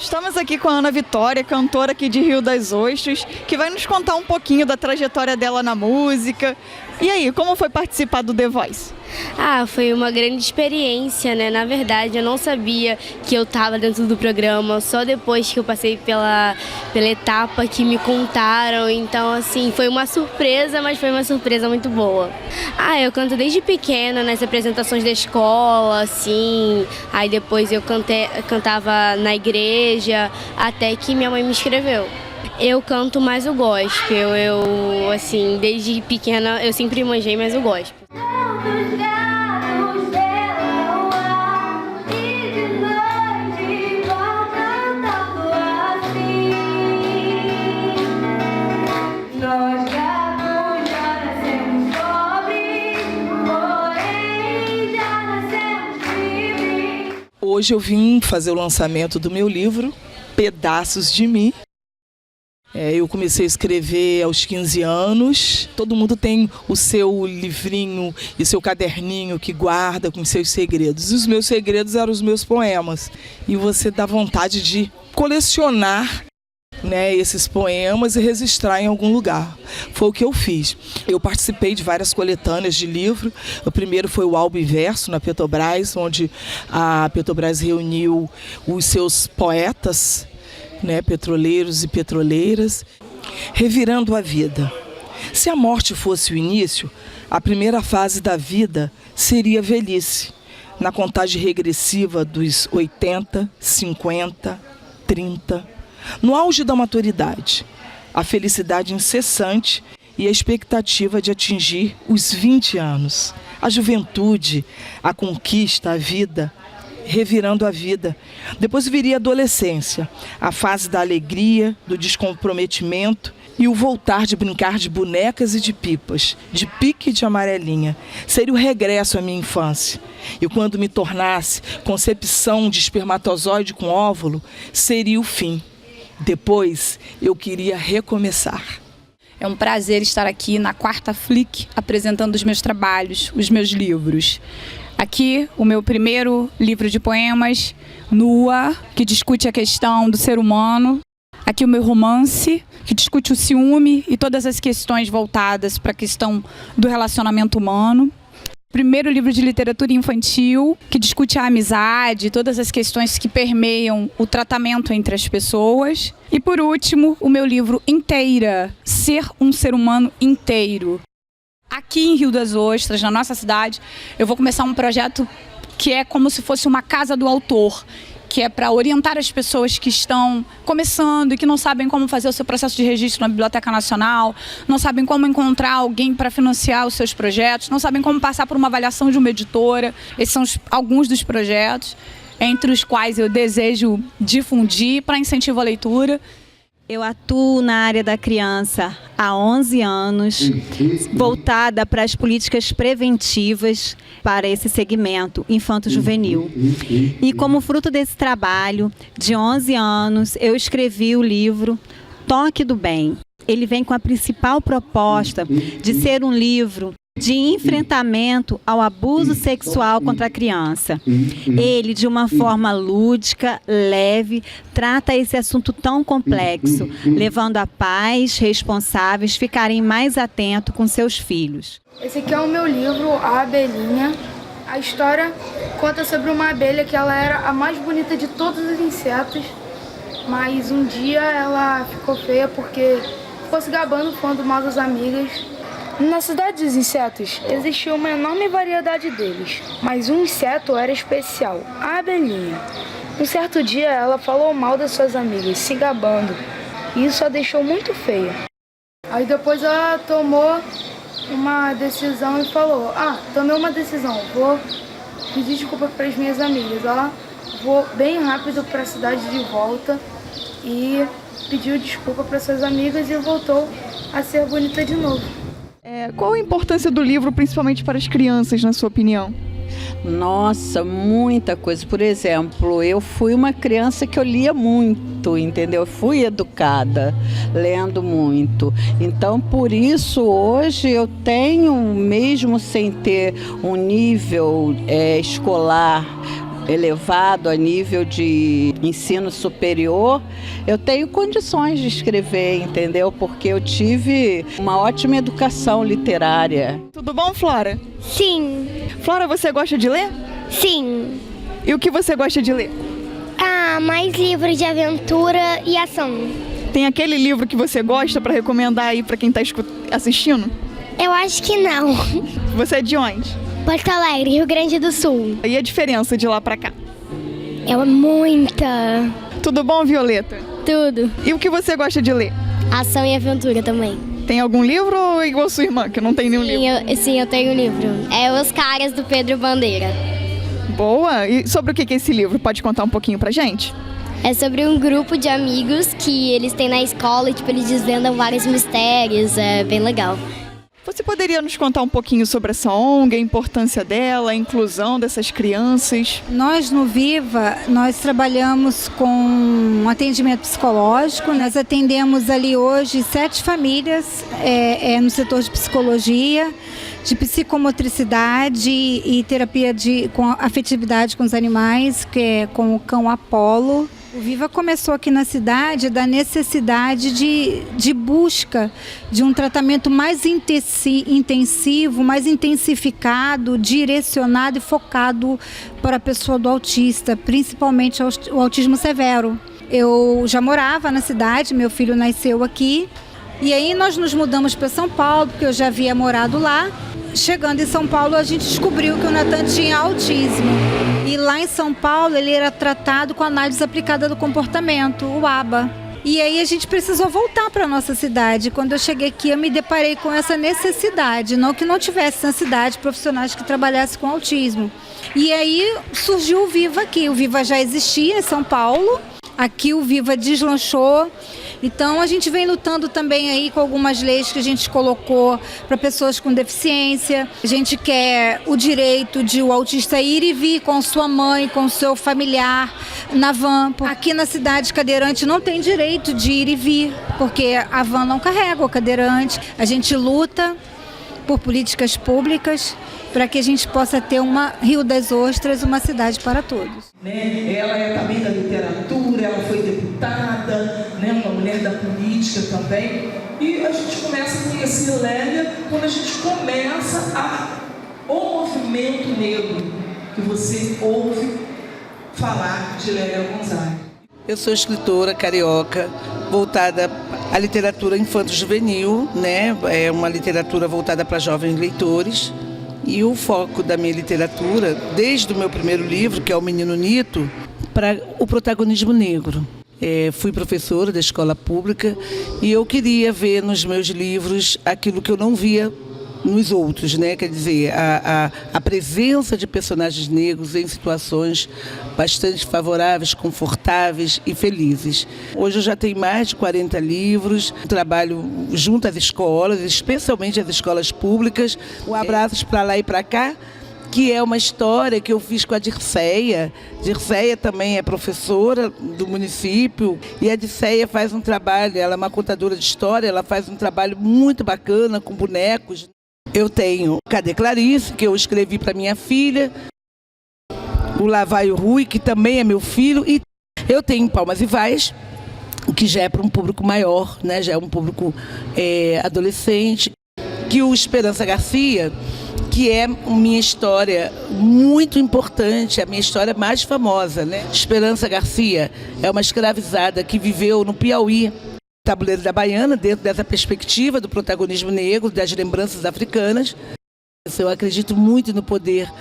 Estamos aqui com a Ana Vitória, cantora aqui de Rio das Ostras, que vai nos contar um pouquinho da trajetória dela na música. E aí, como foi participar do The Voice? Foi uma grande experiência, né? Na verdade, eu não sabia que eu estava dentro do programa, só depois que eu passei pela etapa que me contaram. Então, assim, foi uma surpresa, mas foi uma surpresa muito boa. Eu canto desde pequena, nas apresentações da escola, assim. Aí depois eu cantava na igreja, até que minha mãe me inscreveu. Eu canto mais o gospel, assim, desde pequena eu sempre manjei mais o gospel. Hoje eu vim fazer o lançamento do meu livro, Pedaços de Mim. Eu comecei a escrever aos 15 anos. Todo mundo tem o seu livrinho e seu caderninho que guarda com seus segredos. E os meus segredos eram os meus poemas. E você dá vontade de colecionar, né, esses poemas e registrar em algum lugar. Foi o que eu fiz. Eu participei de várias coletâneas de livro. O primeiro foi o Álbum Verso, na Petrobras, onde a Petrobras reuniu os seus poetas, né, petroleiros e petroleiras. Revirando a vida. Se a morte fosse o início, a primeira fase da vida seria a velhice, na contagem regressiva dos 80, 50, 30. No auge da maturidade, a felicidade incessante e a expectativa de atingir os 20 anos. A juventude, a conquista, a vida, revirando a vida. Depois viria a adolescência, a fase da alegria, do descomprometimento e o voltar de brincar de bonecas e de pipas, de pique e de amarelinha. Seria o regresso à minha infância. E quando me tornasse concepção de espermatozoide com óvulo, seria o fim. Depois eu queria recomeçar. É um prazer estar aqui na Quarta Flick apresentando os meus trabalhos, os meus livros. Aqui, o meu primeiro livro de poemas, Nua, que discute a questão do ser humano. Aqui o meu romance, que discute o ciúme e todas as questões voltadas para a questão do relacionamento humano. Primeiro livro de literatura infantil, que discute a amizade, todas as questões que permeiam o tratamento entre as pessoas. E por último, o meu livro Inteira, Ser um Ser Humano Inteiro. Aqui em Rio das Ostras, na nossa cidade, eu vou começar um projeto que é como se fosse uma casa do autor, que é para orientar as pessoas que estão começando e que não sabem como fazer o seu processo de registro na Biblioteca Nacional, não sabem como encontrar alguém para financiar os seus projetos, não sabem como passar por uma avaliação de uma editora. Esses são alguns dos projetos, entre os quais eu desejo difundir para incentivo à leitura. Eu atuo na área da criança há 11 anos, voltada para as políticas preventivas para esse segmento infanto-juvenil. E como fruto desse trabalho, de 11 anos, eu escrevi o livro Toque do Bem. Ele vem com a principal proposta de ser um livro de enfrentamento ao abuso sexual contra a criança. Ele, de uma forma lúdica, leve, trata esse assunto tão complexo, levando a pais responsáveis ficarem mais atentos com seus filhos. Esse aqui é o meu livro, A Abelhinha. A história conta sobre uma abelha que ela era a mais bonita de todos os insetos, mas um dia ela ficou feia porque ficou se gabando quando mal das amigas. Na cidade dos insetos existia uma enorme variedade deles, mas um inseto era especial, a abelhinha. Um certo dia ela falou mal das suas amigas, se gabando, e isso a deixou muito feia. Aí depois ela tomou uma decisão e falou, tomei uma decisão, vou pedir desculpa para as minhas amigas. Ela voou bem rápido para a cidade de volta e pediu desculpa para suas amigas e voltou a ser bonita de novo. Qual a importância do livro, principalmente para as crianças, na sua opinião? Nossa, muita coisa. Por exemplo, eu fui uma criança que eu lia muito, entendeu? Eu fui educada, lendo muito. Então, por isso, hoje eu tenho, mesmo sem ter um nível escolar elevado, a nível de ensino superior, eu tenho condições de escrever, entendeu? Porque eu tive uma ótima educação literária. Tudo bom, Flora? Sim, Flora, você gosta de ler? sim. E o que você gosta de ler? Mais livros de aventura e ação. Tem aquele livro que você gosta para recomendar aí para quem está assistindo? Eu acho que não. Você é de onde? Porto Alegre, Rio Grande do Sul. E a diferença de lá para cá? É muita. Tudo bom, Violeta? Tudo. E o que você gosta de ler? Ação e aventura também. Tem algum livro ou é igual a sua irmã, que não tem nenhum livro? Sim, eu tenho um livro. É Os Caras, do Pedro Bandeira. Boa! E sobre o que é esse livro? Pode contar um pouquinho pra gente? É sobre um grupo de amigos que eles têm na escola e eles desvendam vários mistérios. É bem legal. Você poderia nos contar um pouquinho sobre essa ONG, a importância dela, a inclusão dessas crianças? Nós no Viva, nós trabalhamos com um atendimento psicológico. Nós atendemos ali hoje 7 famílias no setor de psicologia, de psicomotricidade e terapia com afetividade com os animais, que é com o cão Apolo. O Viva começou aqui na cidade da necessidade de busca de um tratamento mais intensivo, mais intensificado, direcionado e focado para a pessoa do autista, principalmente o autismo severo. Eu já morava na cidade, meu filho nasceu aqui, e aí nós nos mudamos para São Paulo, porque eu já havia morado lá. Chegando em São Paulo, a gente descobriu que o Natan tinha autismo. E lá em São Paulo, ele era tratado com análise aplicada do comportamento, o ABA. E aí a gente precisou voltar para a nossa cidade. Quando eu cheguei aqui, eu me deparei com essa necessidade. Não que não tivesse na cidade profissionais que trabalhassem com autismo. E aí surgiu o Viva aqui. O Viva já existia em São Paulo. Aqui o Viva deslanchou. Então a gente vem lutando também aí com algumas leis que a gente colocou para pessoas com deficiência. A gente quer o direito de o autista ir e vir com sua mãe, com seu familiar na van. Aqui na cidade, cadeirante não tem direito de ir e vir, porque a van não carrega o cadeirante. A gente luta por políticas públicas para que a gente possa ter uma Rio das Ostras, uma cidade para todos. Ela é também da literatura, ela foi deputada, uma mulher da política também. E a gente começa a conhecer Lélia quando a gente começa o movimento negro, que você ouve falar de Lélia Gonzaga. Eu sou escritora carioca, voltada à literatura infanto-juvenil, É uma literatura voltada para jovens leitores. E o foco da minha literatura, desde o meu primeiro livro, que é O Menino Nito, para o protagonismo negro. Fui professora da escola pública e eu queria ver nos meus livros aquilo que eu não via nos outros, Quer dizer, a presença de personagens negros em situações bastante favoráveis, confortáveis e felizes. Hoje eu já tenho mais de 40 livros, trabalho junto às escolas, especialmente as escolas públicas. Um abraço para lá e para cá, que é uma história que eu fiz com a Dirceia. Dirceia também é professora do município e a Dirceia faz um trabalho, ela é uma contadora de história, ela faz um trabalho muito bacana com bonecos. Eu tenho Cadê Clarice, que eu escrevi para minha filha, o Lá Vai o Rui, que também é meu filho, e eu tenho Palmas e Vais, que já é para um público maior, já é um público adolescente, que o Esperança Garcia, que é minha história muito importante, a minha história mais famosa, Esperança Garcia é uma escravizada que viveu no Piauí, Tabuleiro da Baiana, dentro dessa perspectiva do protagonismo negro, das lembranças africanas. Eu acredito muito no poder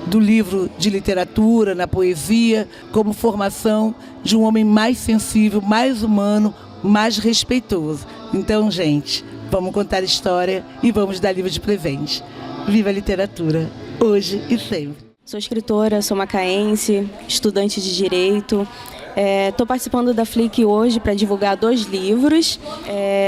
do livro de literatura, na poesia, como formação de um homem mais sensível, mais humano, mais respeitoso. Então, gente, vamos contar história e vamos dar livro de presente. Viva a literatura, hoje e sempre. Sou escritora, sou macaense, estudante de Direito. Estou participando da Flick hoje para divulgar 2 livros.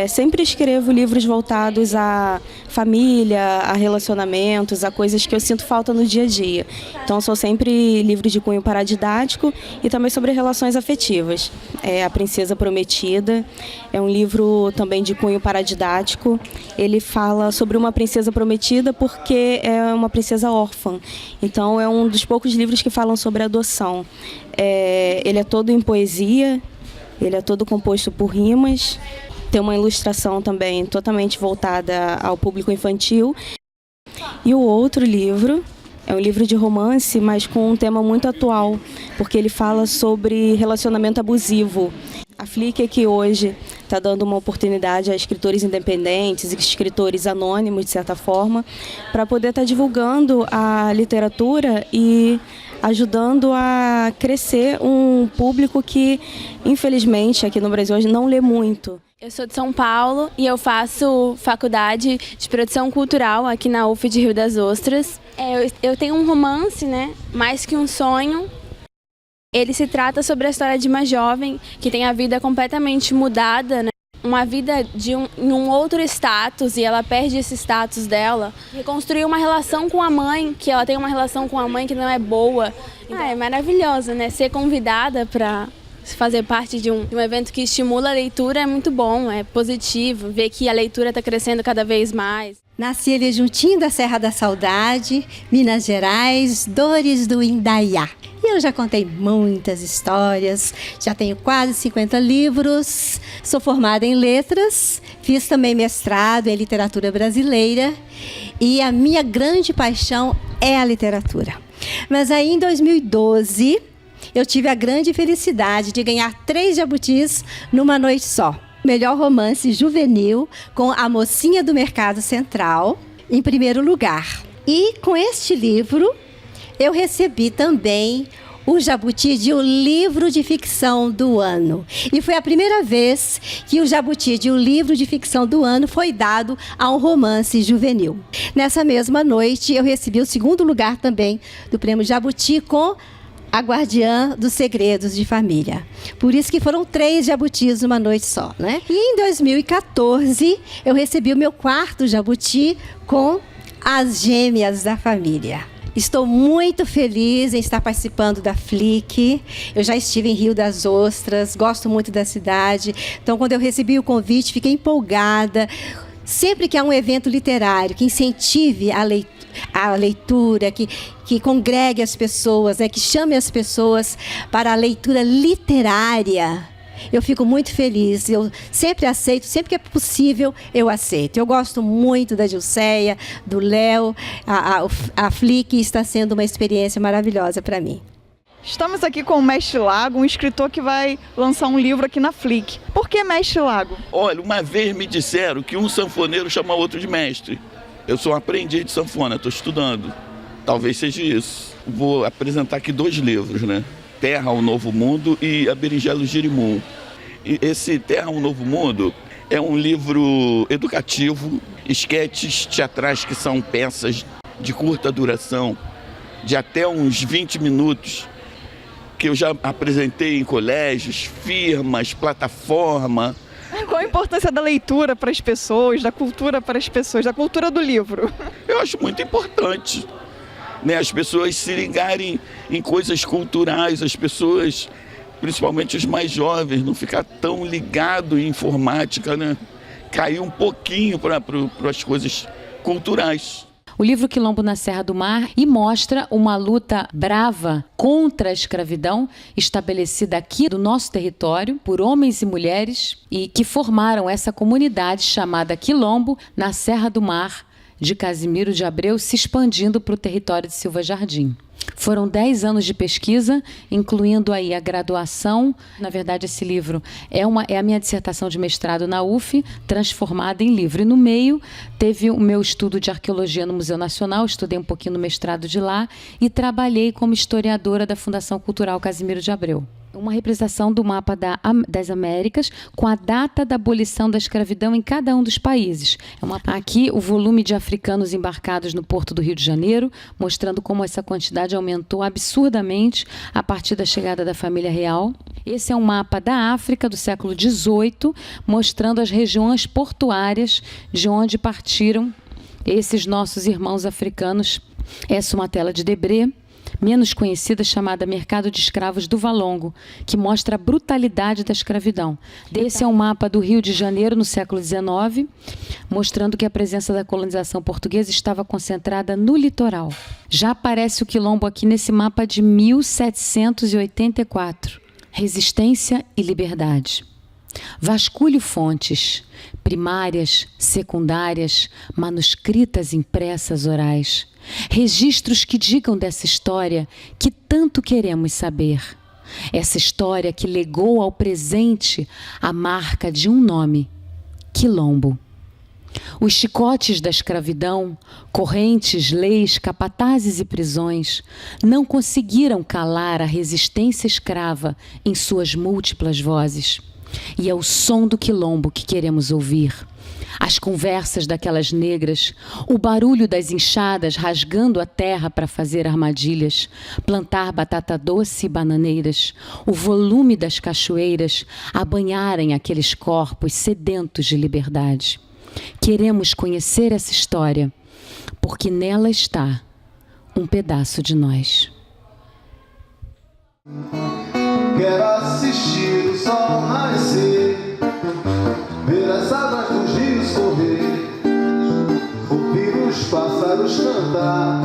Sempre escrevo livros voltados à família, a relacionamentos, a coisas que eu sinto falta no dia a dia. Então, sou sempre livros de cunho paradidático e também sobre relações afetivas. A Princesa Prometida é um livro também de cunho paradidático. Ele fala sobre uma princesa prometida porque é uma princesa órfã. Então, é um dos poucos livros que falam sobre adoção. Ele é todo em poesia, ele é todo composto por rimas. Tem uma ilustração também totalmente voltada ao público infantil. E o outro livro é um livro de romance, mas com um tema muito atual, porque ele fala sobre relacionamento abusivo. A Flick aqui hoje está dando uma oportunidade a escritores independentes, escritores anônimos, de certa forma, para poder estar divulgando a literatura e ajudando a crescer um público que, infelizmente, aqui no Brasil hoje não lê muito. Eu sou de São Paulo e eu faço faculdade de produção cultural aqui na UF de Rio das Ostras. Eu tenho um romance, né? Mais que um sonho. Ele se trata sobre a história de uma jovem que tem a vida completamente mudada, né? Uma vida em um outro status, e ela perde esse status dela. Reconstruir uma relação com a mãe, que ela tem uma relação com a mãe que não é boa. Então, é maravilhoso, né? Ser convidada para fazer parte de um evento que estimula a leitura é muito bom, é positivo. Ver que a leitura está crescendo cada vez mais. Nasci ali juntinho da Serra da Saudade, Minas Gerais, Dores do Indaiá. E eu já contei muitas histórias, já tenho quase 50 livros, sou formada em letras, fiz também mestrado em literatura brasileira e a minha grande paixão é a literatura. Mas aí em 2012 eu tive a grande felicidade de ganhar 3 jabutis numa noite só. Melhor romance juvenil com A Mocinha do Mercado Central, em primeiro lugar. E com este livro, eu recebi também o jabuti de o livro de ficção do ano. E foi a primeira vez que o jabuti de o livro de ficção do ano foi dado a um romance juvenil. Nessa mesma noite, eu recebi o 2º lugar também do prêmio Jabuti com A Guardiã dos Segredos de Família. Por isso que foram 3 jabutis numa noite só, né? E em 2014, eu recebi o meu 4º jabuti com As Gêmeas da Família. Estou muito feliz em estar participando da Flick. Eu já estive em Rio das Ostras, gosto muito da cidade. Então, quando eu recebi o convite, fiquei empolgada. Sempre que há um evento literário que incentive a leitura, que congregue as pessoas, né, que chame as pessoas para a leitura literária, eu fico muito feliz. Eu sempre aceito, sempre que é possível, eu aceito. Eu gosto muito da Gilceia, do Léo. A Flick está sendo uma experiência maravilhosa para mim. Estamos aqui com o Mestre Lago, um escritor que vai lançar um livro aqui na Flick. Por que Mestre Lago? Olha, uma vez me disseram que um sanfoneiro chama outro de mestre. Eu sou um aprendiz de sanfona, estou estudando. Talvez seja isso. Vou apresentar aqui 2 livros, né? Terra, o Novo Mundo e A Berinjela e o Girimum. E esse Terra, o Novo Mundo é um livro educativo, esquetes teatrais que são peças de curta duração, de até uns 20 minutos, que eu já apresentei em colégios, firmas, plataforma. Qual a importância da leitura para as pessoas, da cultura para as pessoas, da cultura do livro? Eu acho muito importante, né? As pessoas se ligarem em coisas culturais, as pessoas, principalmente os mais jovens, não ficar tão ligado em informática, né? Cair um pouquinho para as coisas culturais. O livro Quilombo na Serra do Mar e mostra uma luta brava contra a escravidão estabelecida aqui do nosso território por homens e mulheres e que formaram essa comunidade chamada Quilombo na Serra do Mar de Casimiro de Abreu, se expandindo para o território de Silva Jardim. Foram 10 anos de pesquisa, incluindo aí a graduação. Na verdade, esse livro é a minha dissertação de mestrado na UF, transformada em livro. E no meio, teve o meu estudo de arqueologia no Museu Nacional, estudei um pouquinho no mestrado de lá e trabalhei como historiadora da Fundação Cultural Casimiro de Abreu. Uma representação do mapa das Américas com a data da abolição da escravidão em cada um dos países. Aqui o volume de africanos embarcados no Porto do Rio de Janeiro, mostrando como essa quantidade aumentou absurdamente a partir da chegada da família real. Esse é um mapa da África do século XVIII, mostrando as regiões portuárias de onde partiram esses nossos irmãos africanos. Essa é uma tela de Debré, menos conhecida, chamada Mercado de Escravos do Valongo, que mostra a brutalidade da escravidão. Esse é um mapa do Rio de Janeiro no século XIX, mostrando que a presença da colonização portuguesa estava concentrada no litoral. Já aparece o quilombo aqui nesse mapa de 1784. Resistência e liberdade. Vasculhe fontes primárias, secundárias, manuscritas, impressas, orais. Registros que digam dessa história que tanto queremos saber. Essa história que legou ao presente a marca de um nome: quilombo. Os chicotes da escravidão, correntes, leis, capatazes e prisões não conseguiram calar a resistência escrava em suas múltiplas vozes. E é o som do quilombo que queremos ouvir. As conversas daquelas negras, o barulho das enxadas rasgando a terra para fazer armadilhas, plantar batata doce e bananeiras, o volume das cachoeiras a banharem aqueles corpos sedentos de liberdade. Queremos conhecer essa história, porque nela está um pedaço de nós. Quero assistir o sol nascer, ver as águas dos rios correr, ouvir os pássaros cantar.